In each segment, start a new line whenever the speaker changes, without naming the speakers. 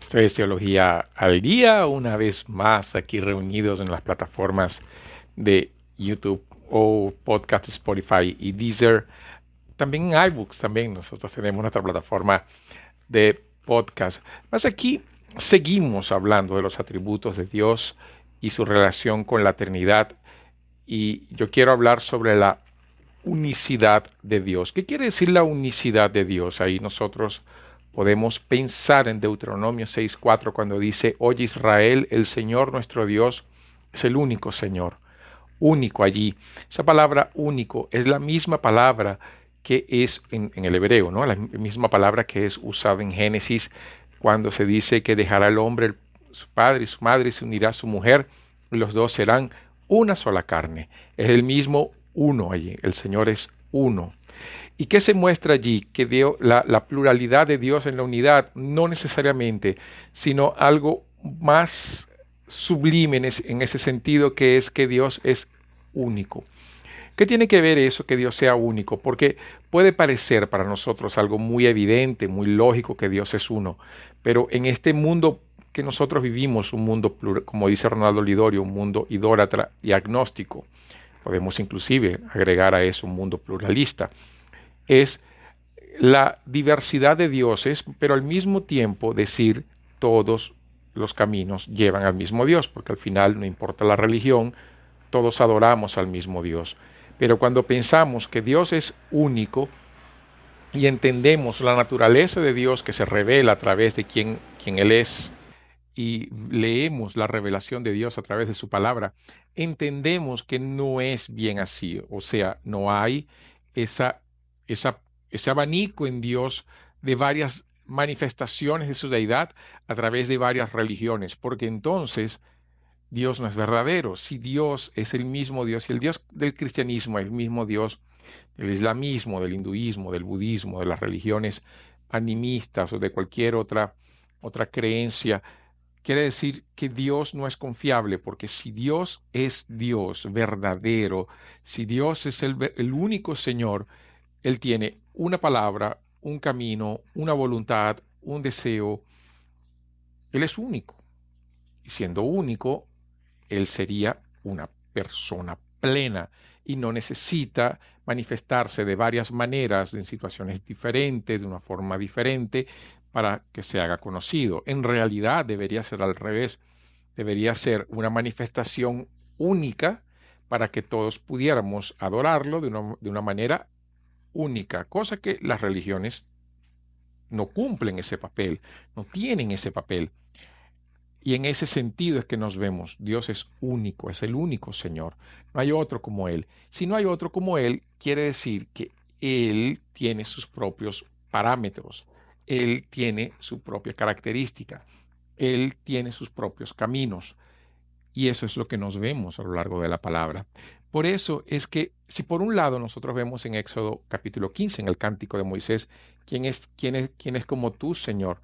Esto es Teología al Día, una vez más aquí reunidos en las plataformas de YouTube o podcast Spotify y Deezer. También en iBooks, también nosotros tenemos nuestra plataforma de podcast. Más aquí seguimos hablando de los atributos de Dios y su relación con la eternidad. Y yo quiero hablar sobre la unicidad de Dios. ¿Qué quiere decir la unicidad de Dios? Ahí nosotros podemos pensar en Deuteronomio 6:4 cuando dice: Oye Israel, el Señor nuestro Dios es el único Señor, único allí. Esa palabra único es la misma palabra que es en el hebreo, ¿no? La misma palabra que es usada en Génesis cuando se dice que dejará el hombre su padre y su madre y se unirá a su mujer y los dos serán una sola carne. Es el mismo uno allí, el Señor es uno. ¿Y qué se muestra allí? Que la pluralidad de Dios en la unidad, no necesariamente, sino algo más sublime en ese sentido, que es que Dios es único. ¿Qué tiene que ver eso, que Dios sea único? Porque puede parecer para nosotros algo muy evidente, muy lógico que Dios es uno, pero en este mundo que nosotros vivimos, un mundo plural, como dice Ronaldo Lidorio, un mundo idólatra y agnóstico, podemos inclusive agregar a eso un mundo pluralista, es la diversidad de dioses, pero al mismo tiempo decir todos los caminos llevan al mismo Dios, porque al final no importa la religión, todos adoramos al mismo Dios. Pero cuando pensamos que Dios es único y entendemos la naturaleza de Dios que se revela a través de quien Él es, y leemos la revelación de Dios a través de su palabra, entendemos que no es bien así. O sea, no hay esa, esa, ese abanico en Dios de varias manifestaciones de su deidad a través de varias religiones, porque entonces Dios no es verdadero. Si Dios es el mismo Dios, y el Dios del cristianismo es el mismo Dios del islamismo, del hinduismo, del budismo, de las religiones animistas o de cualquier otra creencia, quiere decir que Dios no es confiable, porque si Dios es Dios verdadero, si Dios es el único Señor, Él tiene una palabra, un camino, una voluntad, un deseo. Él es único. Y siendo único, Él sería una persona plena y no necesita manifestarse de varias maneras, en situaciones diferentes, de una forma diferente, para que se haga conocido. En realidad debería ser al revés. Debería ser una manifestación única para que todos pudiéramos adorarlo de una manera única, cosa que las religiones no cumplen ese papel, no tienen ese papel. Y en ese sentido es que nos vemos. Dios es único, es el único Señor. No hay otro como Él. Si no hay otro como Él, quiere decir que Él tiene sus propios parámetros. Él tiene su propia característica. Él tiene sus propios caminos. Y eso es lo que nos vemos a lo largo de la palabra. Por eso es que si por un lado nosotros vemos en Éxodo capítulo 15, en el cántico de Moisés, quién es como tú, Señor,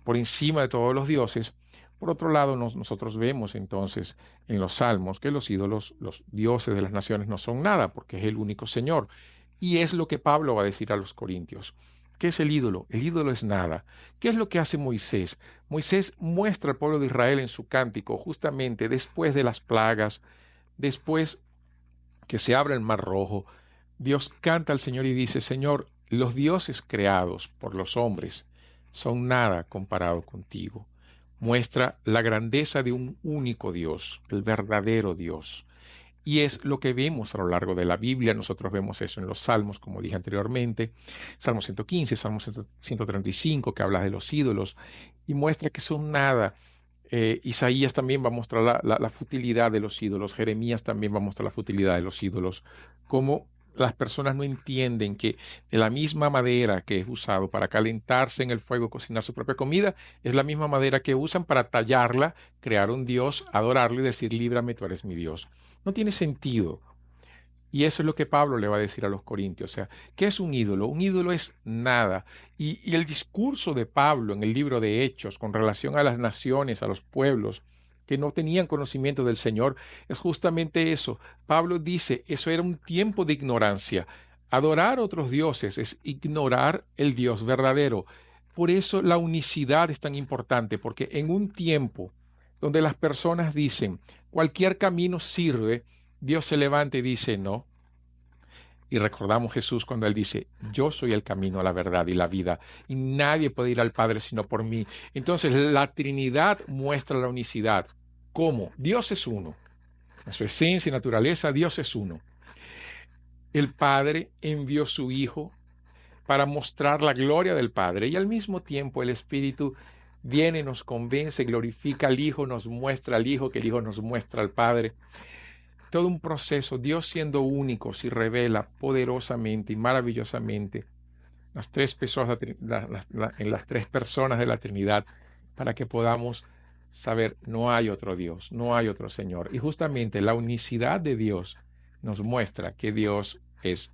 por encima de todos los dioses. Por otro lado, nosotros vemos entonces en los salmos que los ídolos, los dioses de las naciones no son nada, porque es el único Señor. Y es lo que Pablo va a decir a los corintios. ¿Qué es el ídolo? El ídolo es nada. ¿Qué es lo que hace Moisés? Moisés muestra al pueblo de Israel en su cántico, justamente después de las plagas, después que se abre el mar rojo. Dios canta al Señor y dice: Señor, los dioses creados por los hombres son nada comparado contigo. Muestra la grandeza de un único Dios, el verdadero Dios. Y es lo que vemos a lo largo de la Biblia. Nosotros vemos eso en los Salmos, como dije anteriormente. Salmo 115, Salmo 135, que habla de los ídolos y muestra que son nada. Isaías también va a mostrar la futilidad de los ídolos. Jeremías también va a mostrar la futilidad de los ídolos. Cómo las personas no entienden que de la misma madera que es usado para calentarse en el fuego, cocinar su propia comida, es la misma madera que usan para tallarla, crear un Dios, adorarlo y decir: líbrame, tú eres mi Dios. No tiene sentido. Y eso es lo que Pablo le va a decir a los corintios. O sea, ¿qué es un ídolo? Un ídolo es nada. Y el discurso de Pablo en el libro de Hechos con relación a las naciones, a los pueblos que no tenían conocimiento del Señor, es justamente eso. Pablo dice: eso era un tiempo de ignorancia. Adorar a otros dioses es ignorar el Dios verdadero. Por eso la unicidad es tan importante, porque en un tiempo donde las personas dicen, cualquier camino sirve, Dios se levanta y dice, no. Y recordamos Jesús cuando Él dice, yo soy el camino, la verdad y la vida, y nadie puede ir al Padre sino por mí. Entonces la Trinidad muestra la unicidad. ¿Cómo? Dios es uno. En su esencia y naturaleza, Dios es uno. El Padre envió su Hijo para mostrar la gloria del Padre y al mismo tiempo el Espíritu viene, nos convence, glorifica al Hijo, nos muestra al Hijo, que el Hijo nos muestra al Padre. Todo un proceso, Dios siendo único, se revela poderosamente y maravillosamente las tres personas, en las tres personas de la Trinidad, para que podamos saber, no hay otro Dios, no hay otro Señor. Y justamente la unicidad de Dios nos muestra que Dios es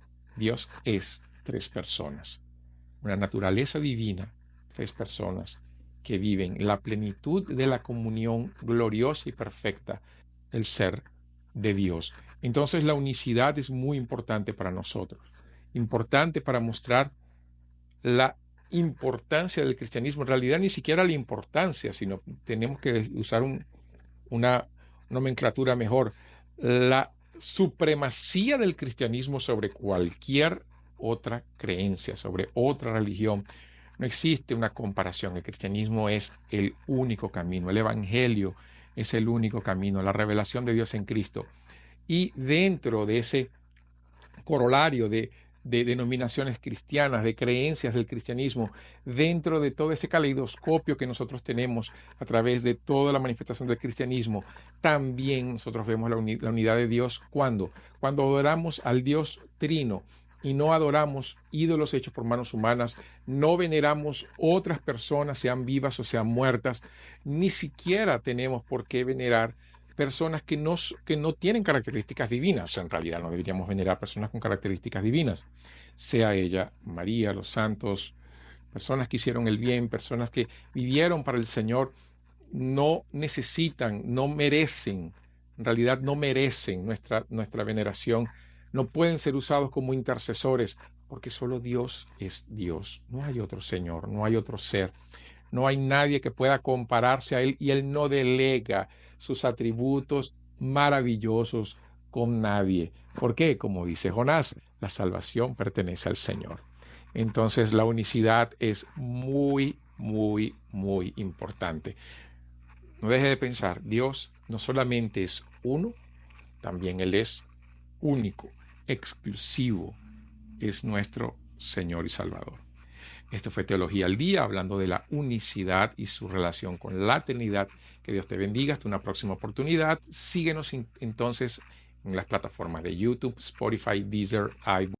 tres personas, una naturaleza divina, tres personas que viven la plenitud de la comunión gloriosa y perfecta del ser de Dios. Entonces la unicidad es muy importante para nosotros, importante para mostrar la importancia del cristianismo. En realidad ni siquiera la importancia, sino tenemos que usar una nomenclatura mejor, la supremacía del cristianismo sobre cualquier otra creencia, sobre otra religión. No existe una comparación. El cristianismo es el único camino. El evangelio es el único camino. La revelación de Dios en Cristo. Y dentro de ese corolario de denominaciones cristianas, de creencias del cristianismo, dentro de todo ese caleidoscopio que nosotros tenemos a través de toda la manifestación del cristianismo, también nosotros vemos la unidad de Dios. ¿Cuándo? Cuando adoramos al Dios Trino y no adoramos ídolos hechos por manos humanas, no veneramos otras personas, sean vivas o sean muertas, ni siquiera tenemos por qué venerar personas que no tienen características divinas. O sea, en realidad no deberíamos venerar personas con características divinas, sea ella María, los santos, personas que hicieron el bien, personas que vivieron para el Señor. No necesitan, no merecen, en realidad no merecen nuestra veneración. No pueden ser usados como intercesores, porque solo Dios es Dios. No hay otro Señor, no hay otro ser. No hay nadie que pueda compararse a Él, y Él no delega sus atributos maravillosos con nadie. ¿Por qué? Como dice Jonás, la salvación pertenece al Señor. Entonces la unicidad es muy, muy, muy importante. No deje de pensar, Dios no solamente es uno, también Él es único, exclusivo, es nuestro Señor y Salvador. Esto fue Teología al Día, hablando de la unicidad y su relación con la Trinidad. Que Dios te bendiga. Hasta una próxima oportunidad. Síguenos entonces en las plataformas de YouTube, Spotify, Deezer, iVoox